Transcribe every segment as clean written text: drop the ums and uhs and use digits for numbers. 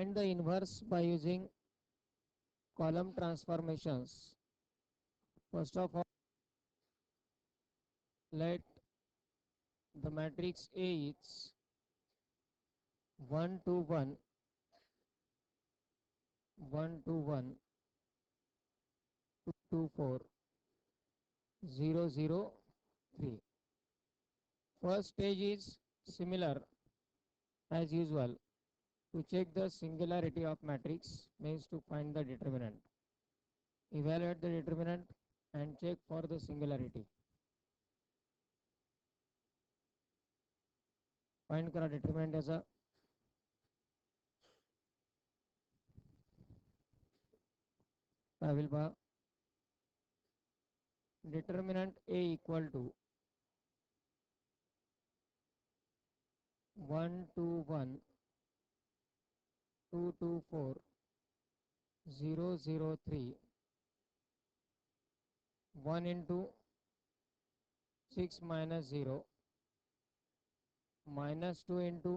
find the inverse by using column transformations. First of all, let the matrix A is 1 to 1, 1 to 1, 2 to 4, 0 0 3. First stage is similar as usual. To check the singularity of matrix means to find the determinant. Evaluate the determinant and check for the singularity. Find करा determinant याचा. काय होईल पहा. Determinant A equal to 1 to 1, 2 to 4, 0 0 3, 1 into 6 minus 0, minus 2 into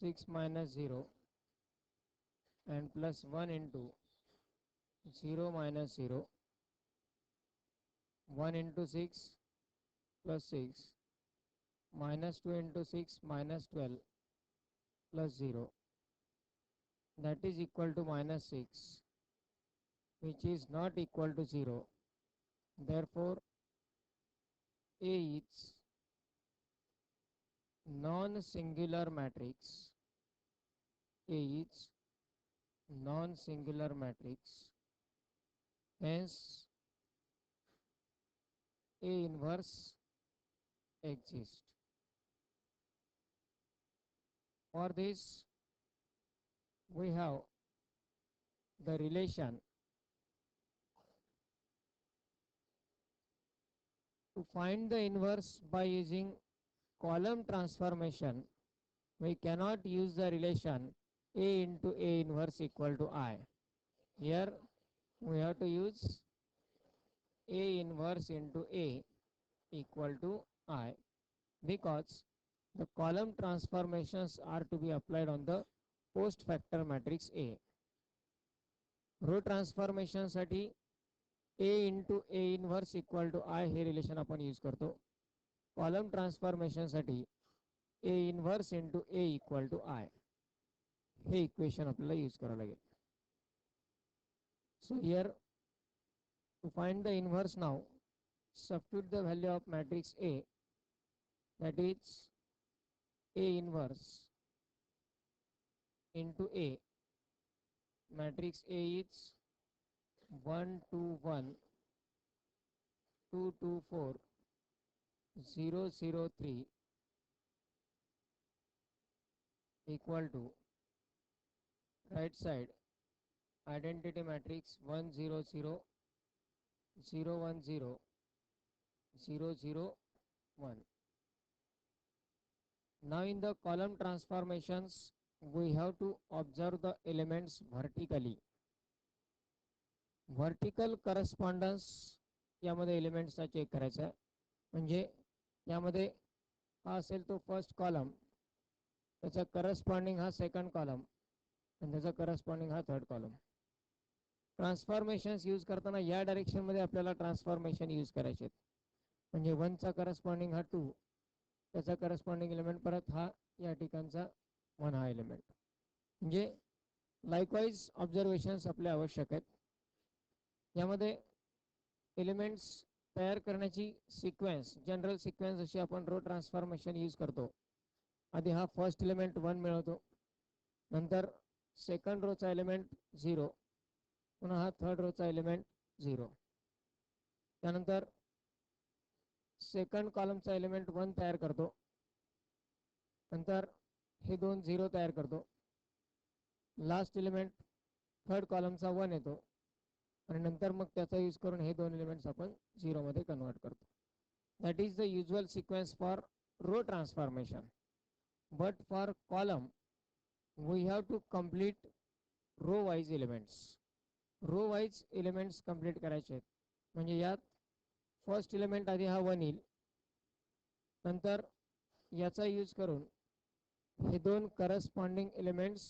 6 minus 0, and plus 1 into 0 minus 0, 1 into 6 plus 6, minus 2 into 6 minus 12 plus 0, that is equal to minus 6, which is not equal to 0. Therefore, A is non-singular matrix. A is non-singular matrix. Hence, A inverse exists. For this, we have the relation to find the inverse by using column transformation. We cannot use the relation A into A inverse equal to I. Here we have to use A inverse into A equal to I, because the column transformations are to be applied on the post factor matrix A. Row transformation साठी A into A inverse equal to I हे relation आपण use करतो. Column transformation साठी A inverse into A equal to I हे equation आपल्याला use करावं लागेल. So here, to find the inverse now, substitute the value of matrix A, that is A inverse into A. Matrix A is 1 to 1, 2 to 4, 0 0 3 equal to right side identity matrix 1 0 0, 0 1 0, 0 0 1. Now in the column transformations, we have to observe the elements vertically. Vertical correspondence यामध्ये एलिमेंट्सचा check करायचा आहे. म्हणजे यामध्ये हा असेल तो first column, त्याचा corresponding हा सेकंड कॉलम आणि त्याचा करस्पॉन्डिंग हा थर्ड कॉलम. ट्रान्सफॉर्मेशन्स यूज करताना या डायरेक्शनमध्ये आपल्याला ट्रान्सफॉर्मेशन यूज करायचे आहेत. म्हणजे 1चा करस्पॉन्डिंग हा 2, त्याचा करस्पॉन्डिंग एलिमेंट परत हा या ठिकाणचा 1 हा एलिमेंट. म्हणजे लाईकवाईज ऑब्झर्वेशन्स आपल्या आवश्यक आहेत. यामध्ये एलिमेंट्स तयार करण्याची सिक्वेन्स, जनरल सिक्वेन्स अशी आपण रो ट्रान्सफॉर्मेशन यूज करतो. आधी हा फर्स्ट एलिमेंट 1 मिळवतो, नंतर सेकंड रोचा एलिमेंट 0, पुन्हा हा थर्ड रोचा एलिमेंट 0, त्यानंतर सेकंड कॉलमचा एलिमेंट 1 तयार करतो, नंतर हे दोन 0 तयार करतो, लास्ट एलिमेंट थर्ड कॉलमचा 1 येतो आणि नंतर मग त्याचा यूज करून हे दोन एलिमेंट्स आपण 0 मध्ये कन्वर्ट करतो. That is the usual sequence for row transformation. But for column we have to complete row wise elements. Row wise elements complete करायचे आहेत. म्हणजे यात फर्स्ट एलिमेंट आधी हा 1 येईल, नंतर याचा यूज करून हे दोन करस्पॉन्डिंग एलिमेंट्स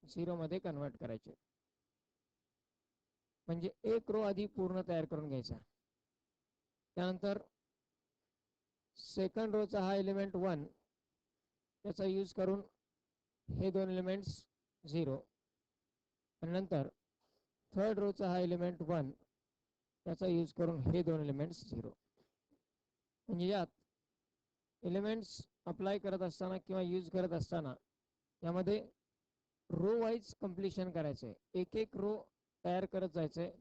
0 मध्ये कन्वर्ट करायचे. म्हणजे एक रो आधी पूर्ण तयार करून घ्यायचा. त्यानंतर सेकंड रोचा हा एलिमेंट 1 त्याचा यूज करून हे दोन एलिमेंट्स 0 आणि नंतर थर्ड रोचा हा एलिमेंट 1 त्याचा यूज करून हे दोन एलिमेंट्स 0. म्हणजे यात एलिमेंट्स अप्लाय करत असताना किंवा यूज करत असताना यामध्ये रो वाईज कंप्लिशन करायचंय. एक एक रो तयार करत जायचंय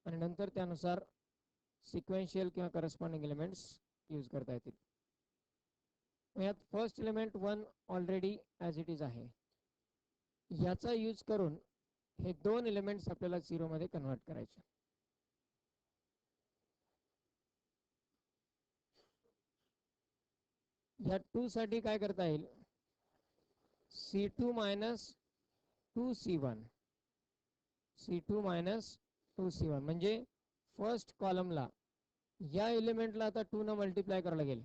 आणि नंतर त्यानुसार सिक्वेन्शियल किंवा करस्पॉन्डिंग एलिमेंट्स यूज करता येतील. यात first element 1 already as it is आहे. याचा यूज करून हे दोन एलिमेंट्स आपल्याला 0 मध्ये कन्वर्ट करायचे. या 2 साठी काय करता येईल, C2 minus 2C1 C2 minus 2C1 म्हणजे फर्स्ट कॉलमला या एलिमेंटला आता 2 न मल्टिप्लाय करावं लागेल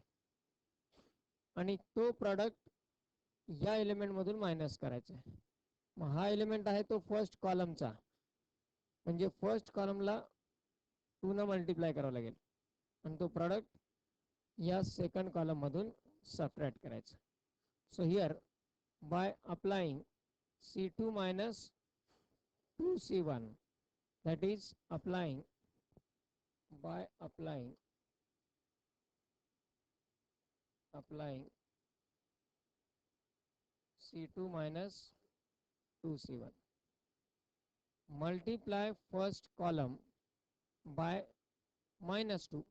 आणि तो प्रॉडक्ट या एलिमेंट मधून मायनस करायचा आहे. मग हा एलिमेंट आहे तो फर्स्ट कॉलमचा, म्हणजे फर्स्ट कॉलमला 2 न मल्टिप्लाय करावं लागेल आणि तो प्रॉडक्ट या सेकंड कॉलम मधून सबट्रॅक्ट करायचा. So here by applying C2 minus 2C1, that is applying C2 minus 2C1, multiply first column by minus 2.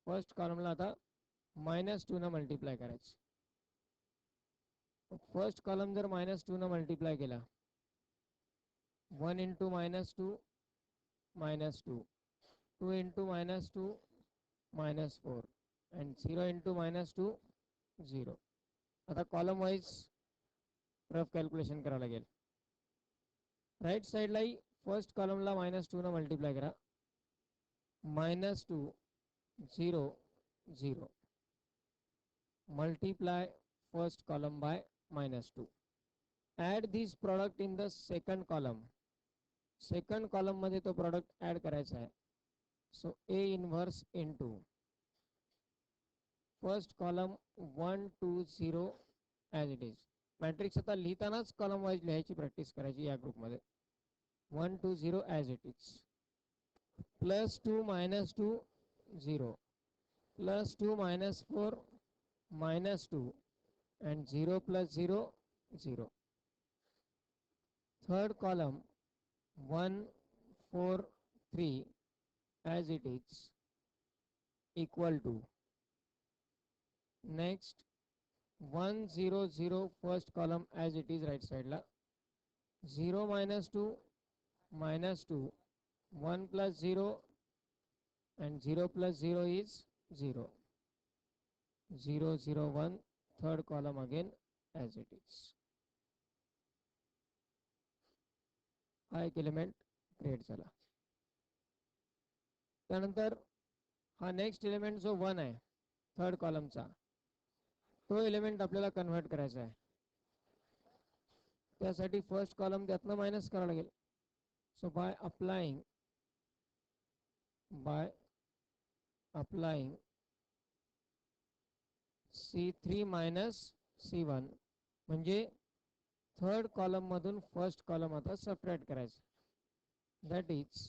First कॉलमला आता -2 न मल्टिप्लाय करायचं. फर्स्ट कॉलम जर -2 न मल्टिप्लाय केला, 1 into -2 -2, 2 into -2 -4 and 0 into -2 0. आता कॉलम वाईज रफ कॅल्क्युलेशन करावं लागेल. Right साईडलाही first कॉलमला -2 न मल्टिप्लाय करा. -2 0 0, multiply first column by -2. Add this product in the second column. Second column मध्ये तो प्रोडक्ट ऍड करायचा आहे. सो A inverse into first column 1 2 0 as it is. Matrix आता लिहितानाच column wise लिहायची प्रॅक्टिस करायची या ग्रुपमध्ये. 1 2 0 as it is, +2 -2 0, +2 -4 -2 and 0 plus 0 0. Third column 1 4 3 as it is equal to, next 1 0 0 first column as it is right side la, 0 -2 -2, 1 plus 0 and 0 plus 0 is 0, 0 0 1, third column again as it is. हा एक element create झाला. त्यानंतर हा next element जो 1 आहे third कॉलमचा, तो element आपल्याला convert करायचा आहे. त्यासाठी फर्स्ट कॉलम त्यातनं मायनस करावं लागेल. सो by applying C3 minus C1 म्हणजे थर्ड कॉलम मधून फर्स्ट कॉलम आता सबट्रॅक्ट करायचं. That is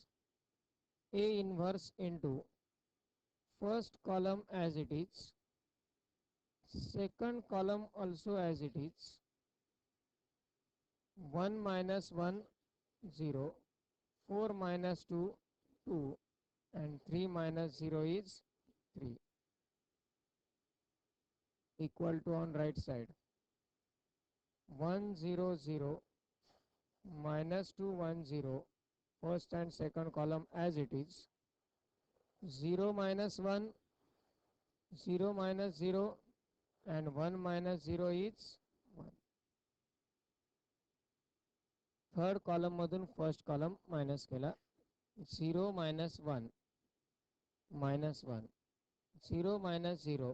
A inverse into first column as it is, second column also as it is, 1 minus 1 0, 4 minus 2 2 and 3 minus 0 is 3, equal to on right side 1 0 0 -2 1 0, first and second column as it is, 0 minus 1 0 minus 0 and 1 minus 0 is 1. Third column मधून first column minus केला. 0 minus 1 minus 1, 0 minus 0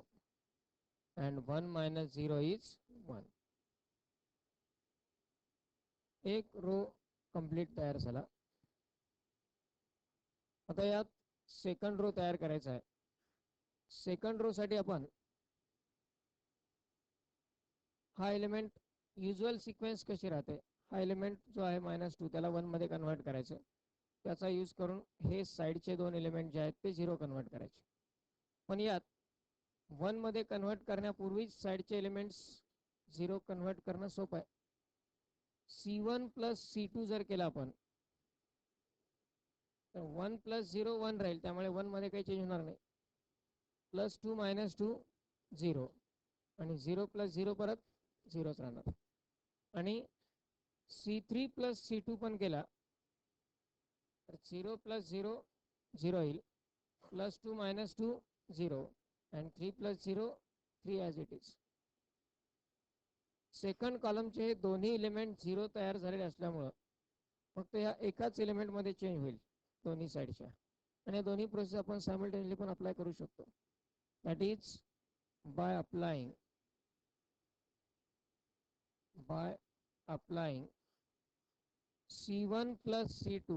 and 1 minus 0 is 1. एक रो complete तयार झाला. आता यात second row तयार करायचा आहे. सेकंड रो साठी आपण हा एलिमेंट युजल सिक्वेन्स कशी राहते, हा एलिमेंट जो आहे -2 त्याला 1 मध्ये कन्वर्ट करायचं. त्याचा यूज करून हे साईडचे दोन एलिमेंट जे आहेत ते 0 कन्वर्ट करायचे. पण यात 1 मध्ये कन्वर्ट करण्यापूर्वीच साईडचे एलिमेंट्स 0 कन्वर्ट करणं सोपं आहे. C1 प्लस C2 जर केला आपण तर 1 प्लस 0 1 राहील, त्यामुळे 1 मध्ये काही चेंज होणार नाही. +2 -2 0 आणि 0 प्लस 0 परत 0च राहणार. आणि C3 प्लस C2 पण केला तर 0 प्लस 0 0 येईल, +2 -2 0 and 3 plus 0 3 as it is. Second कॉलमचे दोन्ही एलिमेंट 0 तयार झालेले असल्यामुळं फक्त या एकाच एलिमेंट मध्ये चेंज होईल दोन्ही साईडच्या. आणि दोन्ही प्रोसेस आपण सायमल्टेनियसली पण अप्लाय करू शकतो. That is by applying C1 plus C2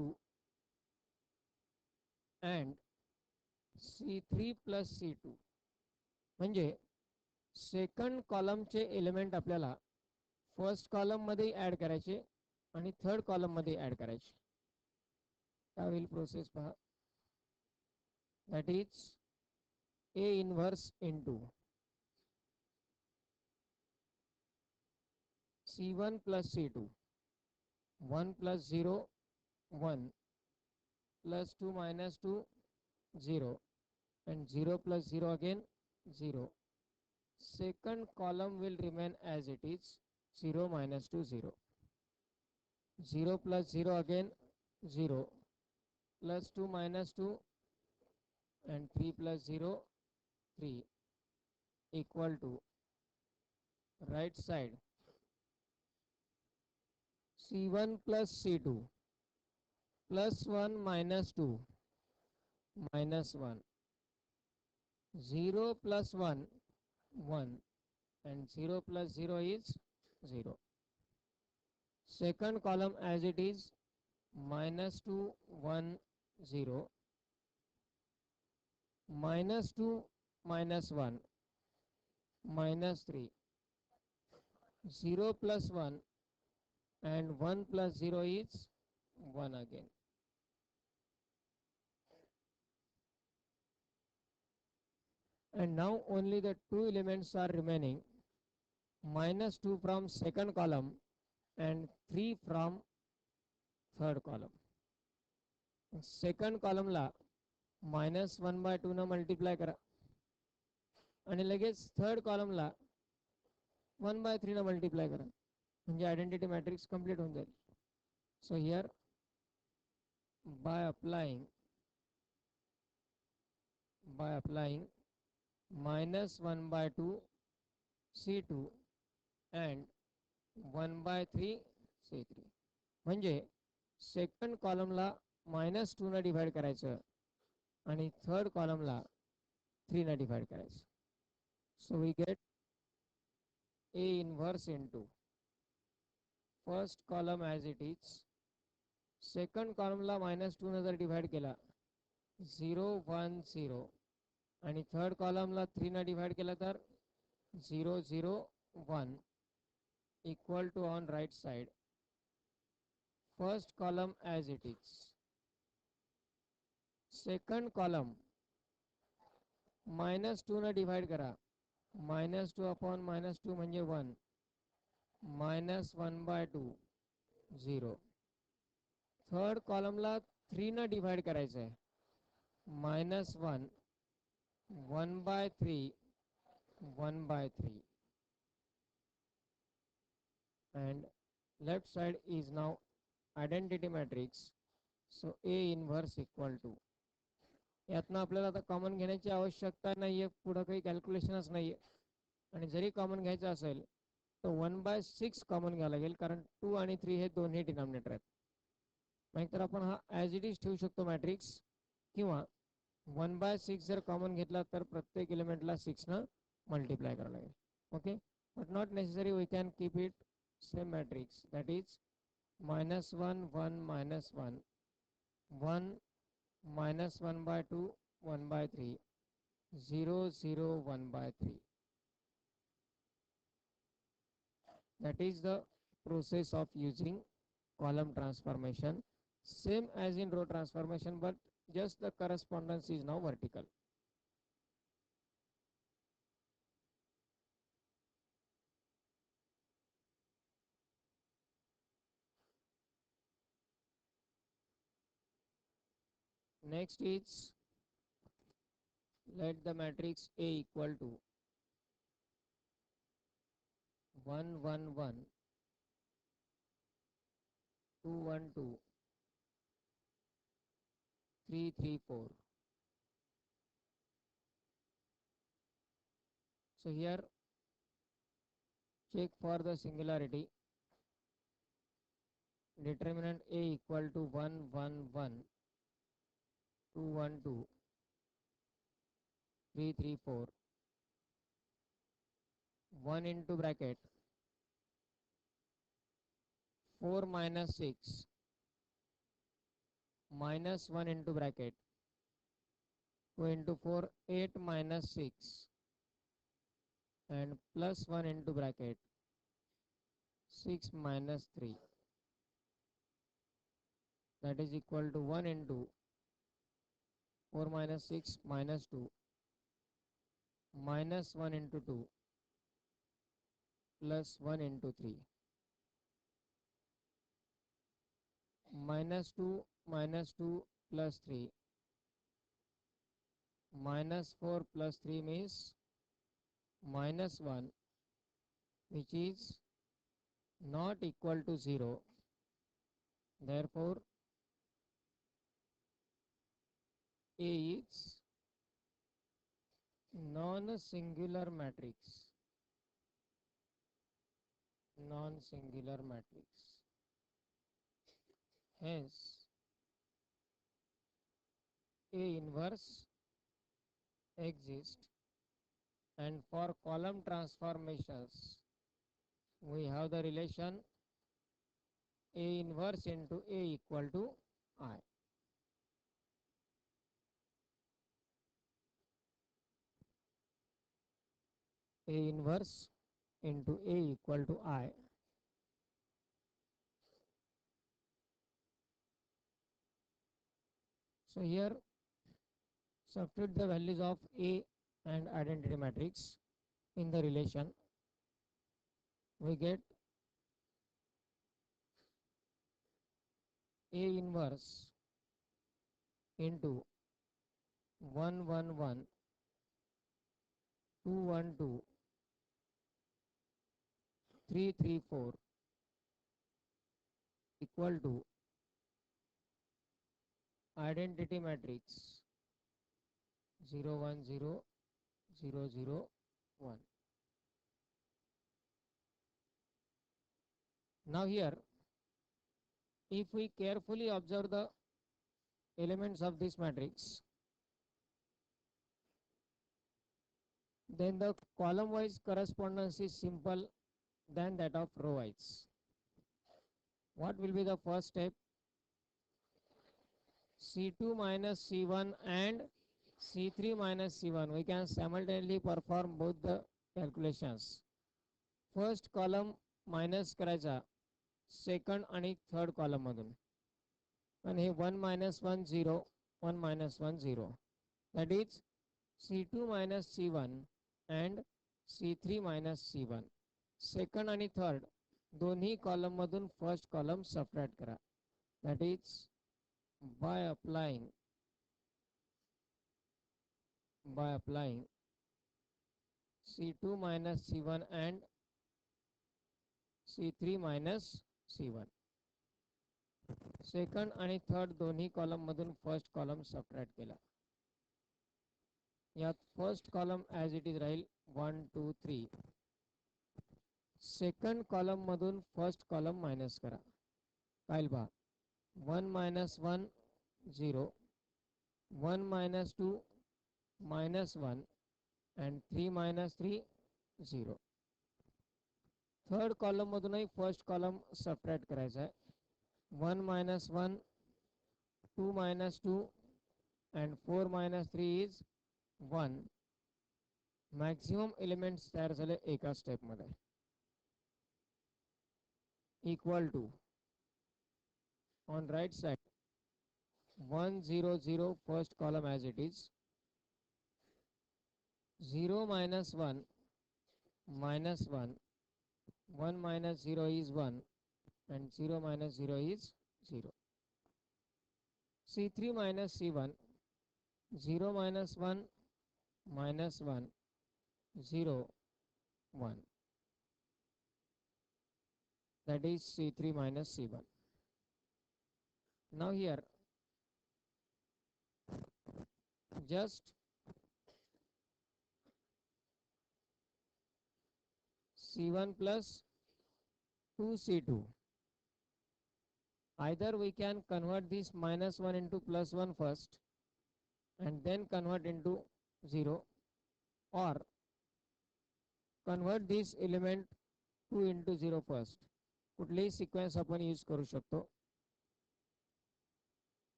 and C3 plus C2. म्हणजे सेकंड कॉलमचे एलिमेंट आपल्याला फर्स्ट कॉलम मध्ये ऍड करायचे आणि थर्ड कॉलम मध्ये ऍड करायचे. काय होईल प्रोसेस पहा. That is A inverse into C1 plus C2, 1 plus 0 1 plus 2 minus 2 0 and 0 plus 0 again 0. Second column will remain as it is, 0 minus 2 0, 0 plus 0 again 0, plus 2 minus 2 and 3 plus 0 3 equal to right side C1 plus C2 plus 1 minus 2 minus 1, 0 plus 1 1 and 0 plus 0 is 0. Second column as it is, -2 1 0, -2 -1 -3, 0 plus 1 and 1 plus 0 is 1 again. And now only the two elements are remaining, -2 from second column and 3 from third column. Second कॉलमला -1/2 न multiply करा आणि लगेच third कॉलमला 1/3 न multiply करा, म्हणजे identity matrix complete होऊन जाईल. So here by applying -1/2 C2 and 1/3 C3, म्हणजे सेकंड कॉलमला -2 न डिवाइड करायचं आणि थर्ड कॉलमला 3 न डिवाइड करायचं. So we get A inverse into first column as it is, second कॉलमला -2 न जर डिवाइड केला 0 1 0 आणि थर्ड कॉलमला 3 न डिवाइड केला तर 0 0 1 equal to on right side first column as it is. Second column -2 न डिवाइड करा, -2 upon -2 म्हणजे 1, -1/2 0. थर्ड कॉलमला 3 न डिवाइड करायचं आहे, -1 1/3 1/3 and left side is now identity matrix. So A inverse equal to, यातनं आपल्याला आता कॉमन घेण्याची आवश्यकता नाहीये, पुढे काही कॅल्क्युलेशनच नाहीये. आणि जरी कॉमन घ्यायचं असेल तर 1/6 कॉमन घ्यावं लागेल, कारण 2 आणि 3 हे दोन्ही डिनॉमिनेटर आहेत. नाहीतर आपण हा ॲज इट इज ठेवू शकतो मॅट्रिक्स, किंवा 1/6 जर कॉमन घेतला तर प्रत्येक एलिमेंटला 6 न मल्टिप्लाय करावं लागेल. Okay, but not necessary, we can keep it same matrix, that is -1 1 -1 1 -1/2 1/3 0 0 1/3. That is the process of using column transformation, same as in row transformation, but just the correspondence is now vertical. Next is, let the matrix A equal to 1 1 1 2 1 2 3 3 4. So here check for the singularity. Determinant A equal to 1 1 1 2 1 2 3 3 4. 1 into bracket 4 minus 6 minus 1 into bracket 2 into 4 8 minus 6 and plus 1 into bracket 6 minus 3, that is equal to 1 into 4 minus 6 minus 2 minus 1 into 2 plus 1 into 3. Minus 2 plus 3 minus 4 plus 3 means minus 1, which is not equal to 0. Therefore, A is non-singular matrix. Non-singular matrix. Hence, A inverse exists, and for column transformations we have the relation A inverse into A equal to I. A inverse into A equal to I. So here substitute the values of A and identity matrix in the relation. We get A inverse into 1 1 1 2 1 2 3 3 4 equal to identity matrix 0 1 0 0 0 1. Now here, if we carefully observe the elements of this matrix, then the column wise correspondence is simple than that of row wise. What will be the first step? C2 minus C1 and C3 minus C1. We can simultaneously perform both the calculations. First column minus करायचा second आणि third column मधून. And here 1 minus 1 0 1 minus 1 0. That is C2 minus C1 and C3 minus C1. Second आणि third दोन्ही column मधून first column subtract करा. That is by applying C2 minus C1 and C3 minus C1. Second आणि third दोन्ही column मधून first column subtract केला. यात first column as it is Raheel 1 2 3. Second column मधून first column minus करा. काय पहा 1 minus 1 0 1 minus 2 minus 1 and 3 minus 3 0. Third column मधूनही first column subtract करायचा आहे. 1 minus 1, 2 minus 2 and 4 minus 3 is 1. Maximum elements तयार झाले एका स्टेपमध्ये. Equal to on right side 1 0 0 first column as it is, 0 minus 1 minus 1, 1 minus 0 is 1 and 0 minus 0 is 0. C3 minus C1, 0 minus 1 minus 1, 0 1, that is C3 minus C1. Now here just C1 plus 2C2. Either we can convert this minus 1 into plus 1 first and then convert into 0, or convert this element 2 into 0 first. कुठलेही sequence आपण use करू शकतो.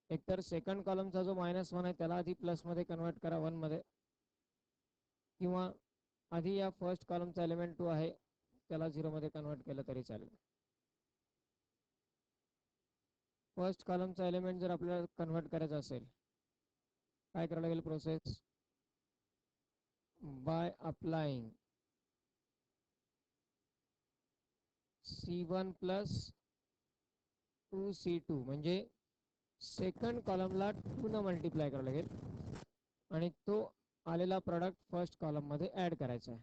एकतर second कॉलमचा जो -1 आहे त्याला आधी plus मध्ये कन्वर्ट करा 1 मध्ये, किंवा आधी या फर्स्ट कॉलमचा एलिमेंट 2 आहे त्याला 0 मध्ये कन्वर्ट केलं तरी चालेल. फर्स्ट कॉलमचा एलिमेंट जर आपल्याला कन्वर्ट करायचा असेल काय करायला लागेल process, by applying C1 plus 2C2 म्हणजे सेकंड कॉलमला 2 न मल्टिप्लाय करावं लागेल आणि तो आलेला प्रोडक्ट फर्स्ट कॉलम मध्ये ऍड करायचा आहे.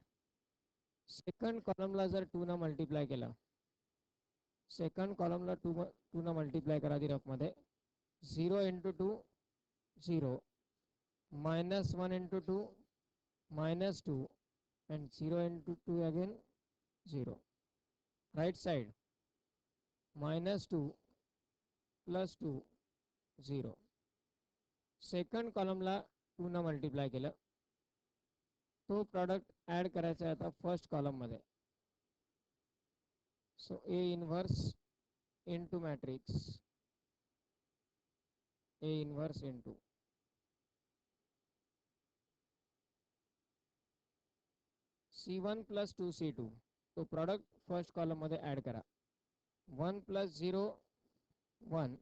सेकंड कॉलमला जर 2 न मल्टिप्लाय केला, सेकंड कॉलमला 2 न मल्टिप्लाय करा आधी रफ मध्ये, 0 into 2 0, minus 1 into 2 minus 2 and 0 into 2 again 0. Right side minus 2 plus 2 0. Second कॉलमला 2 न मल्टिप्लाय केलं, तो प्रॉडक्ट ऍड करायचा आहे आता फर्स्ट कॉलम मध्ये. सो A inverse into matrix, A inverse into C1 plus 2C2, तो प्रॉडक्ट फर्स्ट कॉलम मध्ये ऍड करा. 1 plus 0 1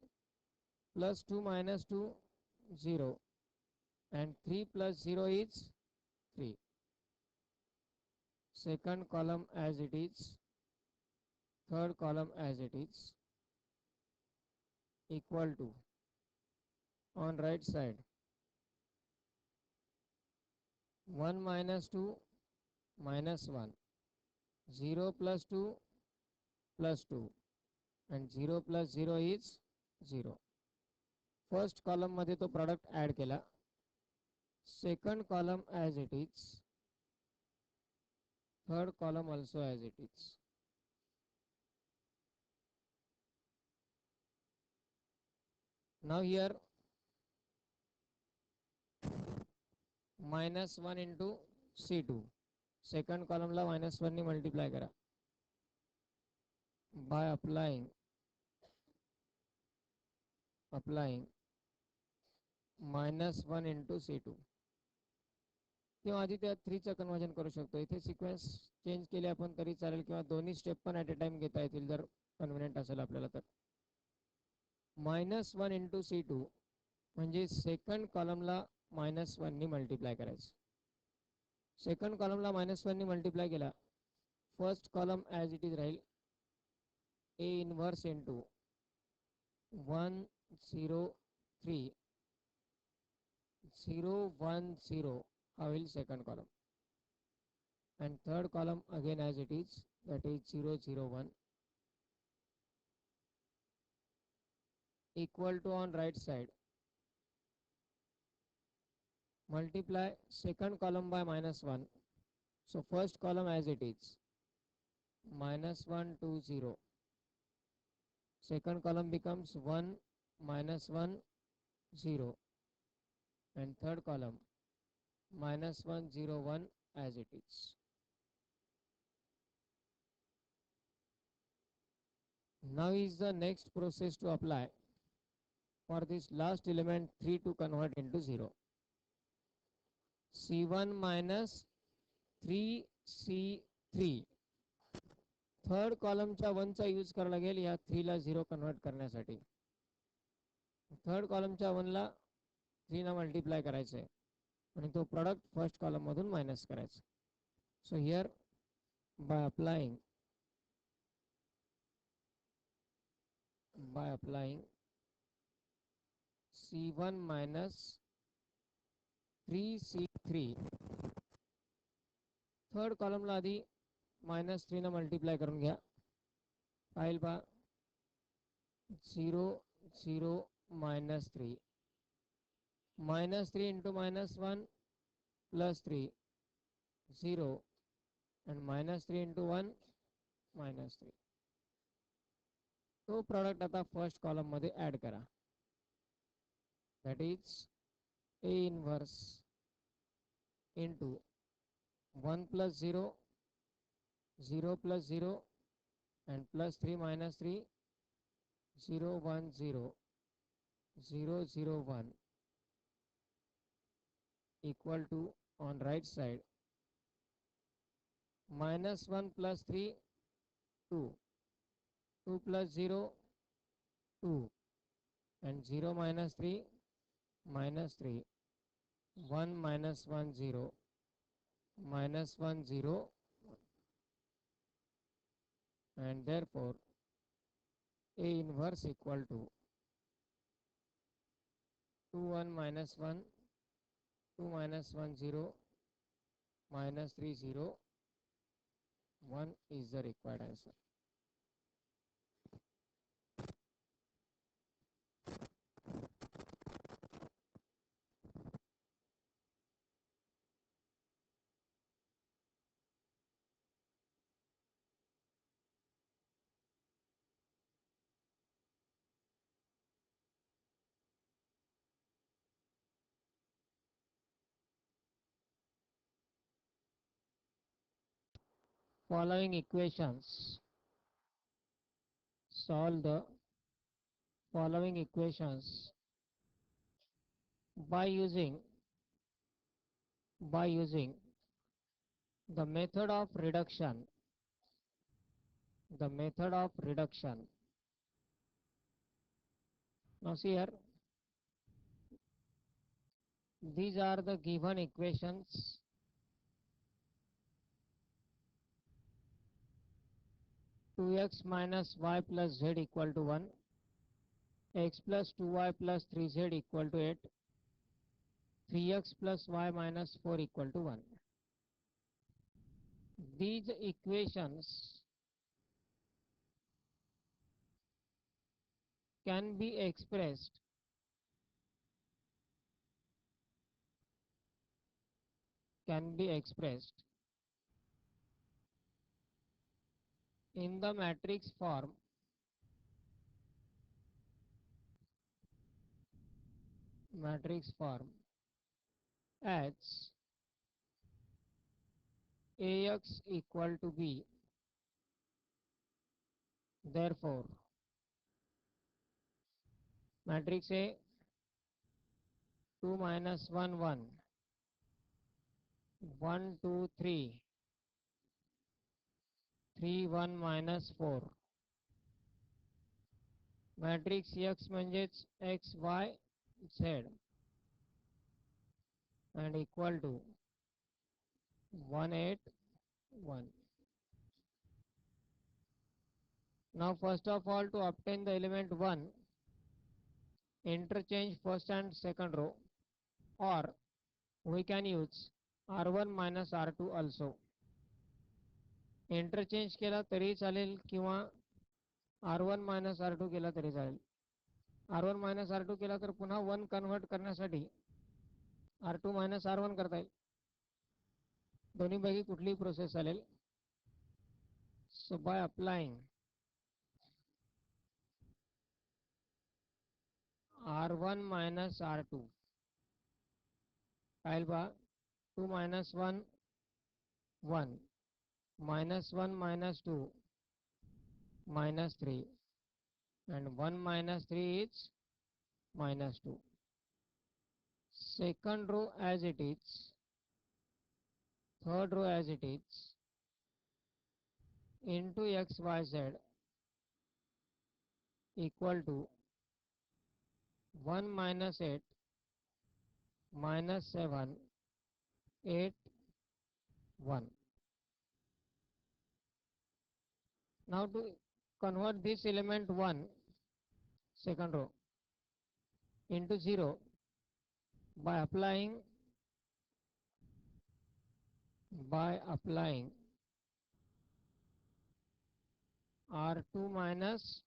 plus 2 minus 2 0 and 3 plus 0 is 3. Second column as it is, third column as it is, equal to on right side 1 minus 2 minus 1, 0 plus 2 plus 2 and 0 plus 0 is 0. First column मध्ये तो product add केला. Second column as it is, third column also as it is. Now here -1 into C2, second कॉलमला -1 ने multiply करा by applying -1 into C2, किंवा आधी त्या 3चं conversion करू शकतो. इथे सिक्वेन्स चेंज केले आपण तरी चालेल, किंवा दोन्ही स्टेप पण ॲट अ टाइम घेता येतील जर कन्व्हिनियंट असेल आपल्याला तर. -1 into C2 म्हणजे सेकंड कॉलमला -1 ने मल्टिप्लाय करायचं. सेकंड कॉलमला -1 ने मल्टिप्लाय केला, first column as it is Raheel. A inverse into 1 0 3 0 1 0 हा होईल second column, and third column again as it is, that is 0 0 1, equal to on right side multiply second column by -1. So first column as it is, -1 2 0, second column becomes 1 -1 0, and third column -1 0 1 as it is. Now is the next process to apply for this last element 3 to convert into 0. C1 minus 3C3. Third कॉलमच्या 1 चा use करावा लागेल या 3 ला 0 convert करण्यासाठी. Third कॉलमच्या 1 ला 3 ना multiply करायचं आहे आणि तो प्रोडक्ट फर्स्ट कॉलम मधून मायनस करायचा. So here by applying C1 minus 3C3, third कॉलमला आधी -3 ना मल्टिप्लाय करून घ्या. फाईल पहा 0 0 -3 -3 into -1 +3 0 and -3 into 1 -3. तो प्रोडक्ट आता फर्स्ट कॉलम मध्ये ऍड करा. That is A inverse into 1 plus 0 0 plus 0 and plus 3 minus 3 0 1 0 0 0 1 equal to on right side -1 plus 3 2 2 plus 0 2 and 0 minus 3 -3 1 minus 1 0 minus 1 0 and therefore A inverse equal to 2 1 minus 1 2 minus 1 0 minus 3 0 1 is the required answer. Following equations, solve the following equations by using the method of reduction. Now see here, these are the given equations. Two x minus y plus z equal to 1, x plus 2y plus 3z equal to 8, 3x plus y minus 4 equal to 1. These equations can be expressed in the matrix form as Ax equal to B. Therefore, matrix A 2 minus 1 1 1 2 3 3 1 minus 4. Matrix X म्हणजेच X Y Z and equal to 1 8 1. Now first of all, to obtain the element 1, interchange first and second row, or we can use R1 minus R2 also. Interchange केला तरी चालेल किंवा R1 minus R2 केला तरी चालेल. R1 minus R2 केला तर पुन्हा 1 कन्वर्ट करण्यासाठी R2 minus R1 करता येईल. दोन्हीपैकी कुठलीही प्रोसेस चालेल. So by applying R1 minus R2, file पहा 2 minus 1 1 minus 1 minus 2 minus 3 and 1 minus 3 is minus 2. Second row as it is, third row as it is, into xyz equal to 1 minus 8 minus 7 8 1. Now to convert this element 1, second row, into 0 by applying R2 minus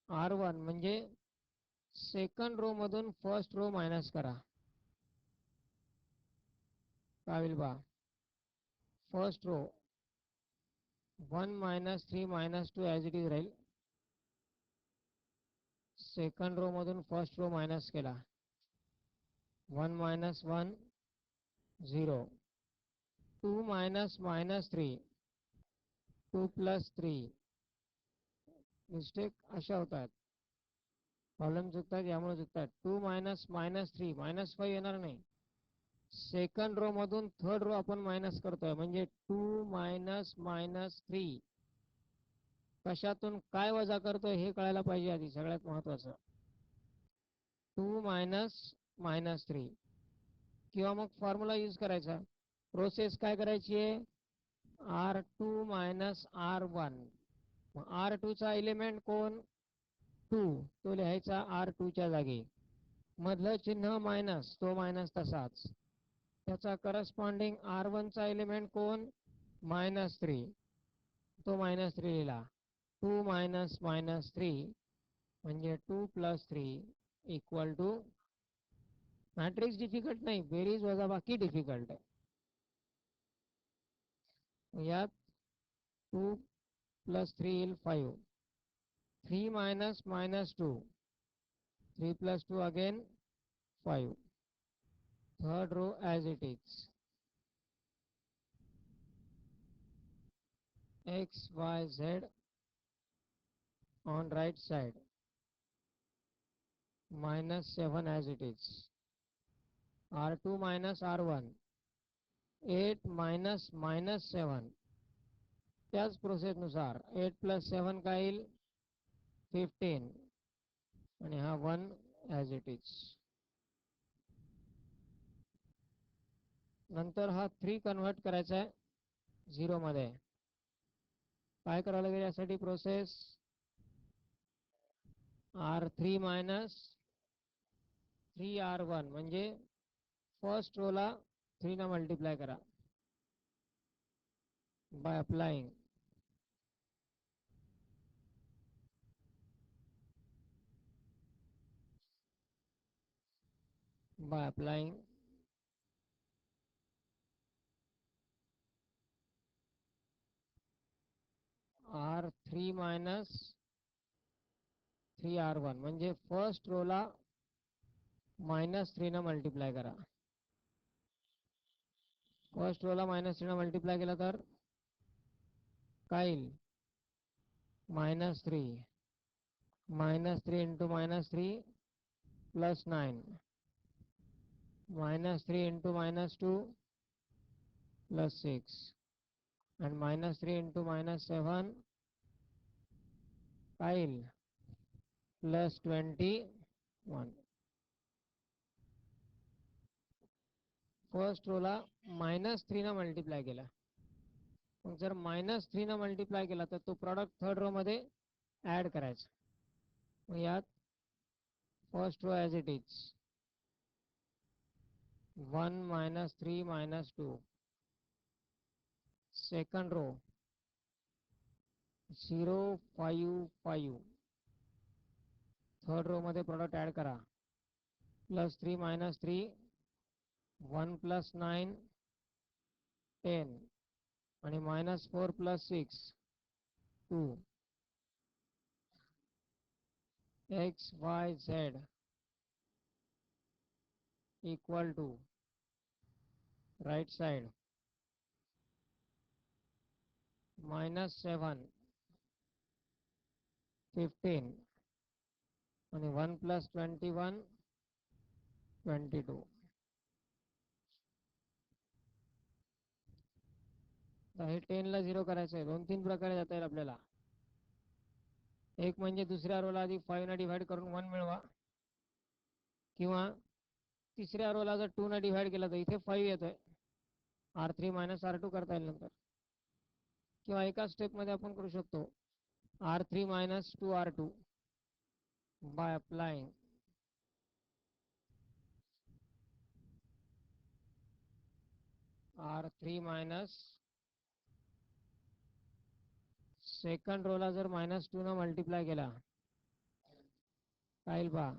R1 म्हणजे second row मधून first रो minus करा. काय होईल बा, first row 1 minus 3 minus 2 as it is राहील. Second row मधून first रो minus केला, 1 minus 1 0, 2 minus minus 3 2 plus 3. Mistake अशा होतात, प्रॉब्लेम चुकतात, यामुळे चुकतात. 2 minus minus 3 minus 5 येणार नाही. सेकंड रो मधून थर्ड रो आपण मायनस करतोय म्हणजे 2 minus minus 3. कशातून काय वजा करतोय हे कळायला पाहिजे आधी, सगळ्यात महत्वाचं. 2 minus minus 3 किंवा मग फॉर्म्युला यूज करायचा. प्रोसेस काय करायची आहे, R2 minus R1. R2 चा एलिमेंट कोण, 2, तो लिहायचा R2 च्या जागी. मधलं चिन्ह मायनस, तो मायनस तसाच. त्याचा करस्पॉन्डिंग R1 चा एलिमेंट कोण, -3, तो -3 लिहिला. 2 minus minus 3 म्हणजे 2 plus 3 equal to, matrix difficult नाही, बेरीज वजाबाकी डिफिकल्ट आहे. यात 2 plus 3 येईल 5. 3 minus minus 2, 3 plus 2 again 5. Third row as it is. X, Y, Z on right side. -7 as it is. R2 minus R1. 8 minus minus 7. त्याच process नुसार 8 plus 7 काय येईल, 15. आणि हा 1 as it is. नंतर हा 3 कन्वर्ट करायचा आहे 0 मध्ये. काय करावं लागेल यासाठी प्रोसेस, R3 minus 3R1 म्हणजे फर्स्ट रोला 3 ना मल्टिप्लाय करा by applying R3 minus 3R1 म्हणजे फर्स्ट रोला -3 ना मल्टिप्लाय करा. फर्स्ट रोला -3 ना मल्टिप्लाय केला तर काय येईल, -3. -3 into -3 plus 9. -3 into -2 plus 6. and -3 into -7 काय येईल, plus 21. फर्स्ट रोला -3 ना मल्टिप्लाय केला. मग जर -3 ना मल्टिप्लाय केला तर तो प्रॉडक्ट थर्ड रो मध्ये ऍड करायचा. मग यात first row as it is, 1 minus 3 minus 2. Second row 0 5 5. Third row मध्ये प्रॉडक्ट ऍड करा, +3 -3 1 plus 9 10 आणि -4 plus 6 2. X, Y, Z equal to right side -7 15 आणि 1 + 21 22. तर हे 10 ला 0 करायचं आहे. 2-3 प्रकारे जाता येईल आपल्याला. एक म्हणजे दुसऱ्या रोला आधी 5 ने डिवाइड करून 1 मिळवा, किंवा तिसऱ्या रोला जर 2 ने डिवाइड केलं तर इथे 5 येतोय. R3 - R2 करता येईल नंतर, किंवा एका स्टेपमध्ये आपण करू शकतो R3 - 2R2 by applying R3 second रोला जर -2 न मल्टिप्लाय केला काय येईल पहा.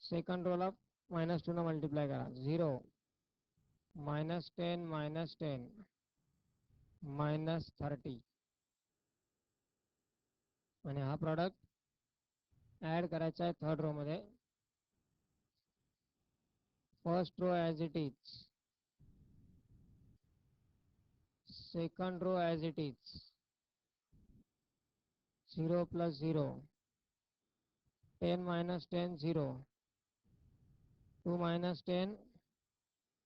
सेकंड रोला -2 न मल्टिप्लाय करा. 0 -10 -10 -30 आणि हा प्रॉडक्ट ऍड करायचा आहे थर्ड रो मध्ये. First row as it is, second row as it is. 0 + 0, 10 - 10 0, 2 - 10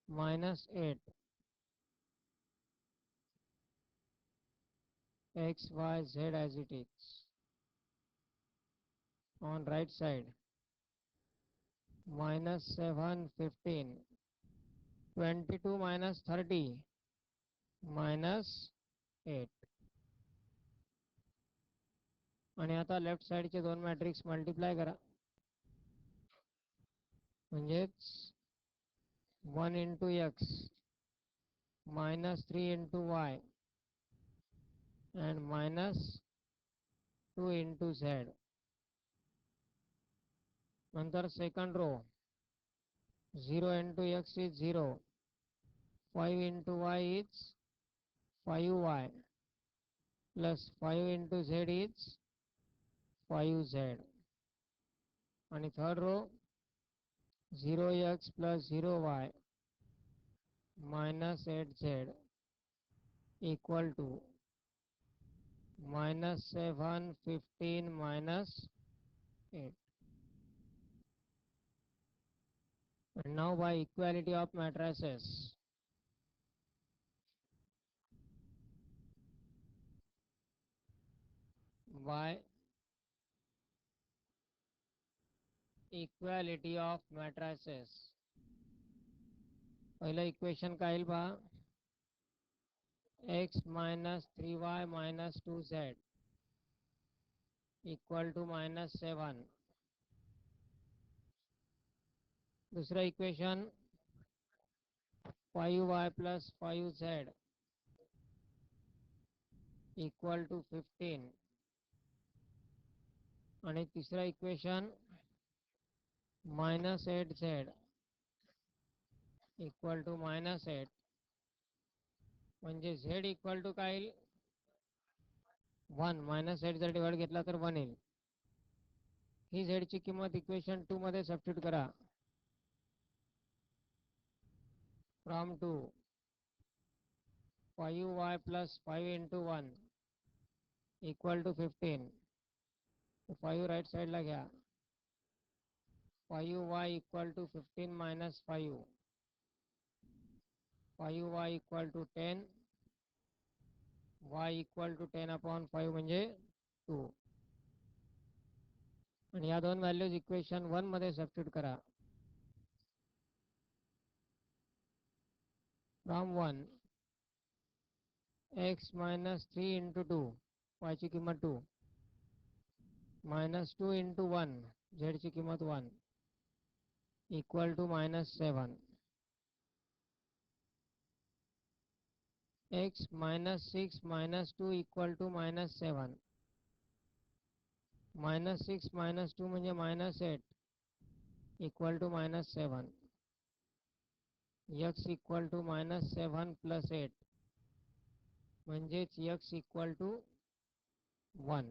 -8, x y z as it is. On right side -7 15, 22 - 30 -8. आणि आता लेफ्ट साइडचे दोन मॅट्रिक्स मल्टिप्लाय करा. म्हणजेच 1 × x -3 × y and -2 × z. नंतर second row 0 × x is 0, 5 × y is 5y plus 5 × z is 5z. आणि third row 0x + 0y -8z equal to -7 15 -8. And now by equality of matrices, by equality of matrices, पहिलं equation काय येईल पहा. x - 3y - 2z equal to -7. दुसरं equation 5y + 5z equal to 15. आणि तिसरं equation -8z equal to -8. म्हणजे z equal to काय येईल 1. -8 जर डिवाइड घेतला तर 1 येईल. ही z ची किंमत इक्वेशन 2 मध्ये सबस्टिट्यूट करा. From 2 5y + 5 × 1 equal to 15. 5 right साईडला घ्या. 5y equal to 15 - 5. 5y equal to 10. y equal to 10/5 म्हणजे 2. आणि या दोन व्हॅल्यूज इक्वेशन 1 मध्ये सबस्टिट्यूट करा. फ्रॉम 1 x - 3 × 2 y ची किंमत 2 -2 × 1 z ची किंमत 1 equal to -7. x - 6 - 2 equal to -7. -6 - 2 म्हणजे -8 equal to -7. x equal to -7 + 8 म्हणजेच x equal to 1.